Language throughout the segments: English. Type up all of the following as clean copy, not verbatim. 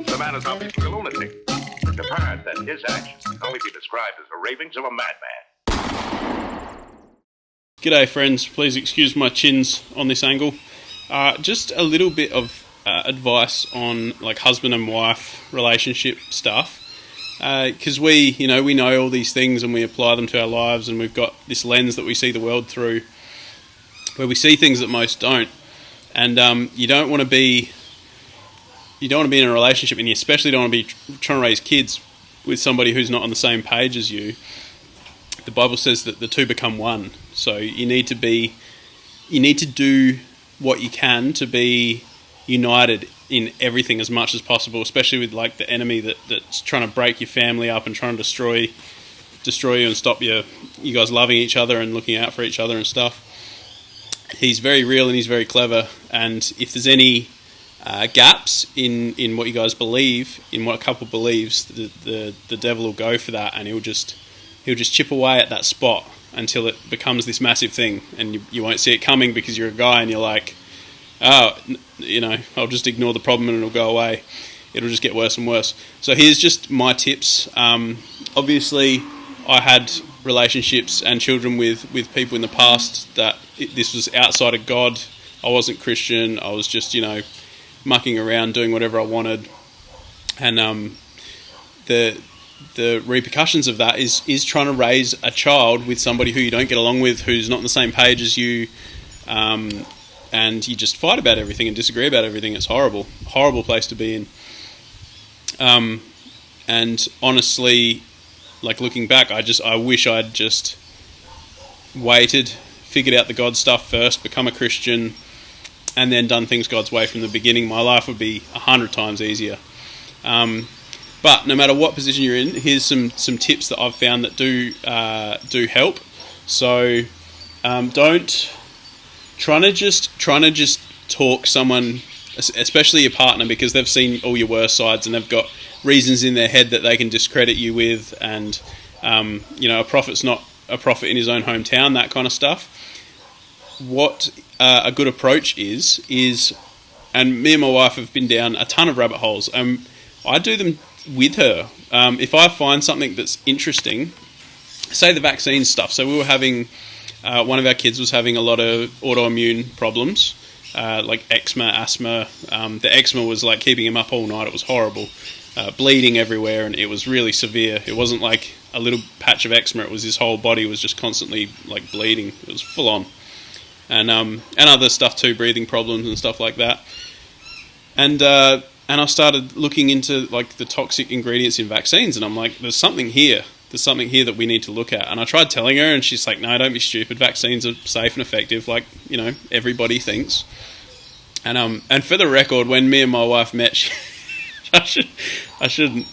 The man is obviously a lunatic. It's apparent that his actions can only be described as the ravings of a madman. G'day friends, please excuse my chins on this angle. Just a little bit of advice on like husband and wife relationship stuff. Because we know all these things and we apply them to our lives, and we've got this lens that we see the world through where we see things that most don't. And you don't want to be in a relationship, and you especially don't want to be trying to raise kids with somebody who's not on the same page as you. The Bible says that the two become one. So you need to do what you can to be united in everything as much as possible, especially with like the enemy that's trying to break your family up and trying to destroy you and stop you guys loving each other and looking out for each other and stuff. He's very real and he's very clever, and if there's any gaps in what you guys believe, in what a couple believes, the devil will go for that, and he'll just chip away at that spot until it becomes this massive thing, and you won't see it coming because you're a guy and you're like, oh, I'll just ignore the problem and it'll go away. It'll just get worse and worse. So here's just my tips. Obviously, I had relationships and children with people in the past that this was outside of God. I wasn't Christian. I was just, mucking around doing whatever I wanted. And the repercussions of that is trying to raise a child with somebody who you don't get along with, who's not on the same page as you, and you just fight about everything and disagree about everything. It's horrible place to be in. And honestly, like looking back, I wish I'd just waited, figured out the God stuff first, become a Christian, and then done things God's way from the beginning. My life would be 100 times easier. But no matter what position you're in, here's some tips that I've found that do help. So don't trying to just talk someone, especially your partner, because they've seen all your worst sides and they've got reasons in their head that they can discredit you with, and a prophet's not a prophet in his own hometown, that kind of stuff. What a good approach is, and me and my wife have been down a ton of rabbit holes. I do them with her. If I find something that's interesting, say the vaccine stuff. So we were having, one of our kids was having a lot of autoimmune problems, like eczema, asthma. The eczema was like keeping him up all night. It was horrible. Bleeding everywhere, and it was really severe. It wasn't like a little patch of eczema. It was his whole body was just constantly like bleeding. It was full on. And other stuff too, breathing problems and stuff like that. And I started looking into like the toxic ingredients in vaccines, and I'm like, there's something here that we need to look at. And I tried telling her, and she's like, no, don't be stupid. Vaccines are safe and effective, like everybody thinks. And for the record, when me and my wife met, I shouldn't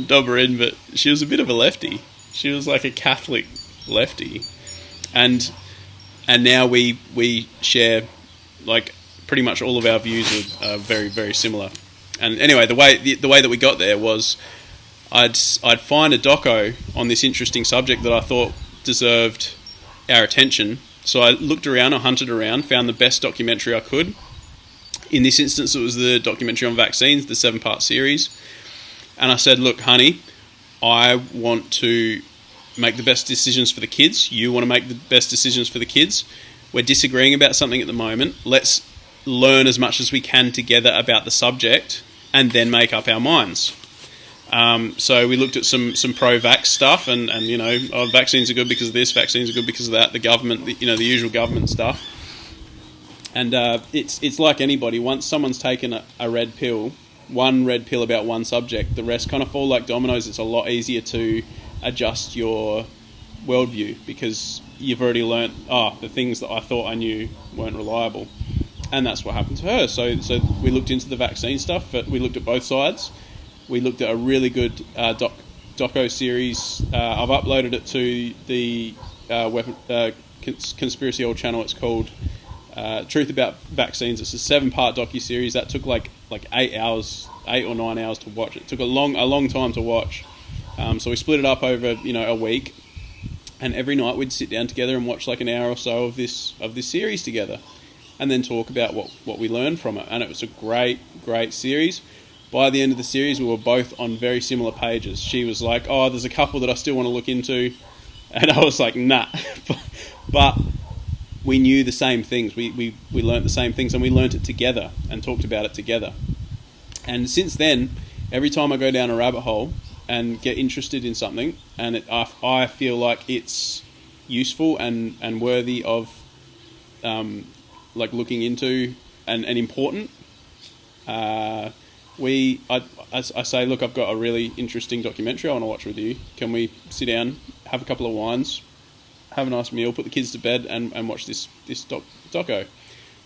dob her in, but she was a bit of a lefty. She was like a Catholic lefty, and now we share like pretty much all of our views are very, very similar. And anyway, the way that we got there was I'd find a doco on this interesting subject that I thought deserved our attention. So I looked around, I hunted around, found the best documentary I could. In this instance, it was the documentary on vaccines, the 7-part series. And I said, look, honey, I want to make the best decisions for the kids. You want to make the best decisions for the kids. We're disagreeing about something at the moment. Let's learn as much as we can together about the subject and then make up our minds. So we looked at some pro-vax stuff, and vaccines are good because of this, vaccines are good because of that, the government, the usual government stuff. And it's like anybody. Once someone's taken a red pill, one red pill about one subject, the rest kind of fall like dominoes. It's a lot easier to adjust your worldview because you've already learnt, the things that I thought I knew weren't reliable. And that's what happened to her. So we looked into the vaccine stuff, but we looked at both sides. We looked at a really good doco series. I've uploaded it to the Conspiracy Old channel. It's called Truth About Vaccines. It's a 7-part docu-series that took like 8 or 9 hours to watch. It took a long time to watch. So we split it up over a week, and every night we'd sit down together and watch like an hour or so of this series together, and then talk about what we learned from it. And it was a great series. by the end of the series, we were both on very similar pages. She was like, "Oh, there's a couple that I still want to look into," and I was like, "Nah," but we knew the same things. We learnt the same things, and we learnt it together and talked about it together. And since then, every time I go down a rabbit hole and get interested in something, and I feel like it's useful and worthy of like looking into and important. I say, look, I've got a really interesting documentary I want to watch with you. Can we sit down, have a couple of wines, have a nice meal, put the kids to bed, and watch this doco?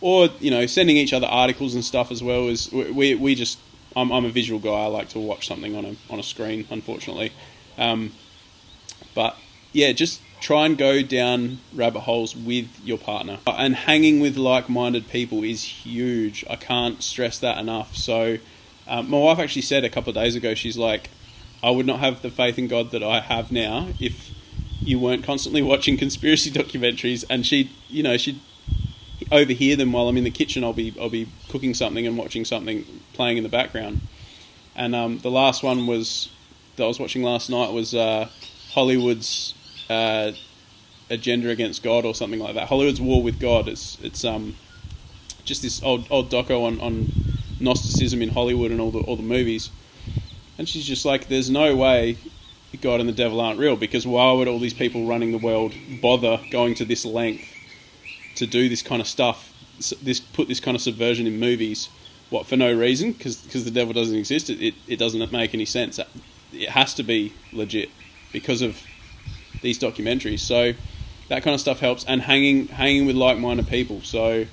Or, you know, sending each other articles and stuff as well. Is we just I'm a visual guy. I like to watch something on a screen, unfortunately. But yeah, just try and go down rabbit holes with your partner. And hanging with like-minded people is huge. I can't stress that enough. So my wife actually said a couple of days ago, she's like, I would not have the faith in God that I have now if you weren't constantly watching conspiracy documentaries. And she'd overhear them while I'm in the kitchen. I'll be cooking something and watching something playing in the background. And the last one that I was watching last night was Hollywood's Agenda Against God or something like that. Hollywood's War with God. It's just this old doco on Gnosticism in Hollywood and all the movies. And she's just like, there's no way God and the devil aren't real, because why would all these people running the world bother going to this length to do this kind of stuff, put this kind of subversion in movies? What, for no reason? Because the devil doesn't exist? It doesn't make any sense. It has to be legit because of these documentaries. So that kind of stuff helps, and hanging with like-minded people. So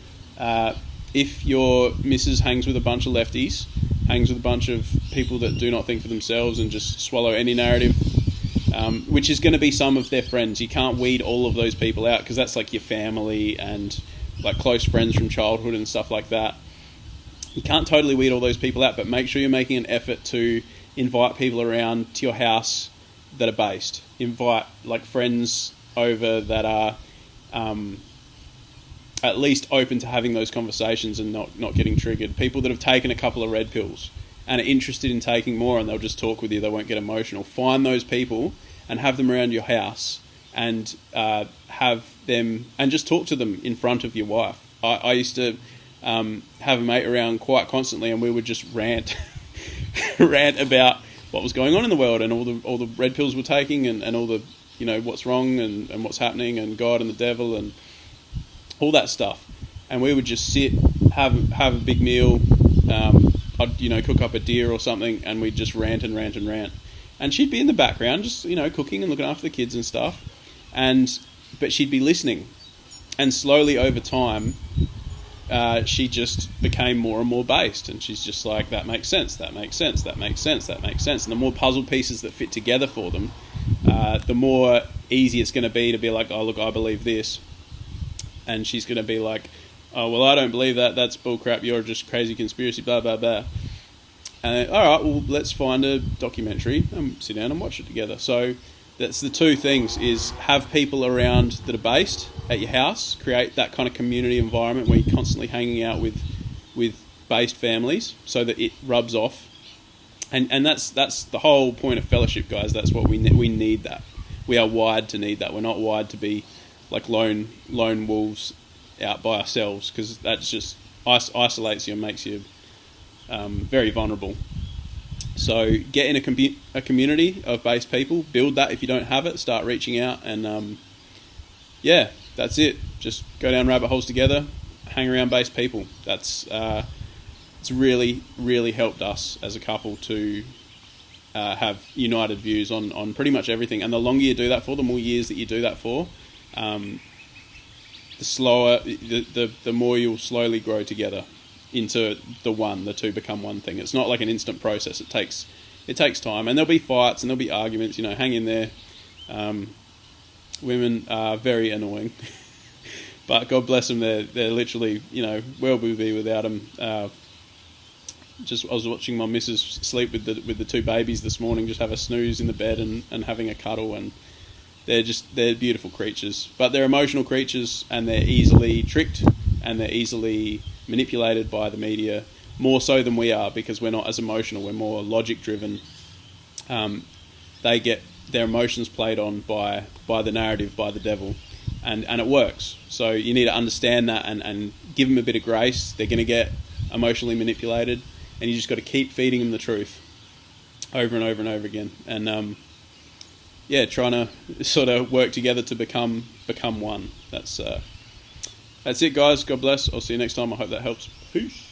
if your missus hangs with a bunch of lefties, hangs with a bunch of people that do not think for themselves and just swallow any narrative, which is going to be some of their friends. You can't weed all of those people out, because that's like your family and like close friends from childhood and stuff like that. You can't totally weed all those people out, but make sure you're making an effort to invite people around to your house that are based. Invite like friends over that are at least open to having those conversations and not getting triggered. People that have taken a couple of red pills and are interested in taking more, and they'll just talk with you, they won't get emotional. Find those people and have them around your house, and have them, and just talk to them in front of your wife. I used to have a mate around quite constantly, and we would just rant about what was going on in the world, and all the red pills we're taking, and all the, you know, what's wrong and what's happening, and God and the devil and all that stuff. And we would just sit, have a big meal. I'd, you know, cook up a deer or something, and we'd just rant and rant and rant. And she'd be in the background, just, you know, cooking and looking after the kids and stuff. But she'd be listening. And slowly over time, she just became more and more based. And she's just like, that makes sense, that makes sense, that makes sense, that makes sense. And the more puzzle pieces that fit together for them, the more easy it's going to be like, oh, look, I believe this. And she's going to be like, oh, well, I don't believe that. That's bullcrap. You're just crazy conspiracy, blah, blah, blah. And all right, well, let's find a documentary and sit down and watch it together. So that's the two things, is have people around that are based at your house, create that kind of community environment where you're constantly hanging out with based families so that it rubs off. And that's the whole point of fellowship, guys. That's what we need that. We are wired to need that. We're not wired to be like lone wolves out by ourselves, because that's just isolates you and makes you very vulnerable. So get in a community of based people, build that. If you don't have it, start reaching out, and yeah, that's it. Just go down rabbit holes together, hang around based people. That's it's really, really helped us as a couple to have united views on pretty much everything. And the longer you do that for, the more years that you do that for, the more you'll slowly grow together into the two become one thing. It's not like an instant process. It takes time, and there'll be fights and there'll be arguments. You know, hang in there. Women are very annoying, but God bless them. They're literally, you know, where would we be without them? I was watching my missus sleep with the two babies this morning, just have a snooze in the bed and having a cuddle, and they're beautiful creatures, but they're emotional creatures, and they're easily tricked and they're easily manipulated by the media more so than we are, because we're not as emotional. We're more logic driven. They get their emotions played on by the narrative, by the devil, and it works. So you need to understand that and give them a bit of grace. They're going to get emotionally manipulated, and you just got to keep feeding them the truth over and over and over again. And trying to sort of work together to become one. That's it, guys. God bless. I'll see you next time. I hope that helps. Peace.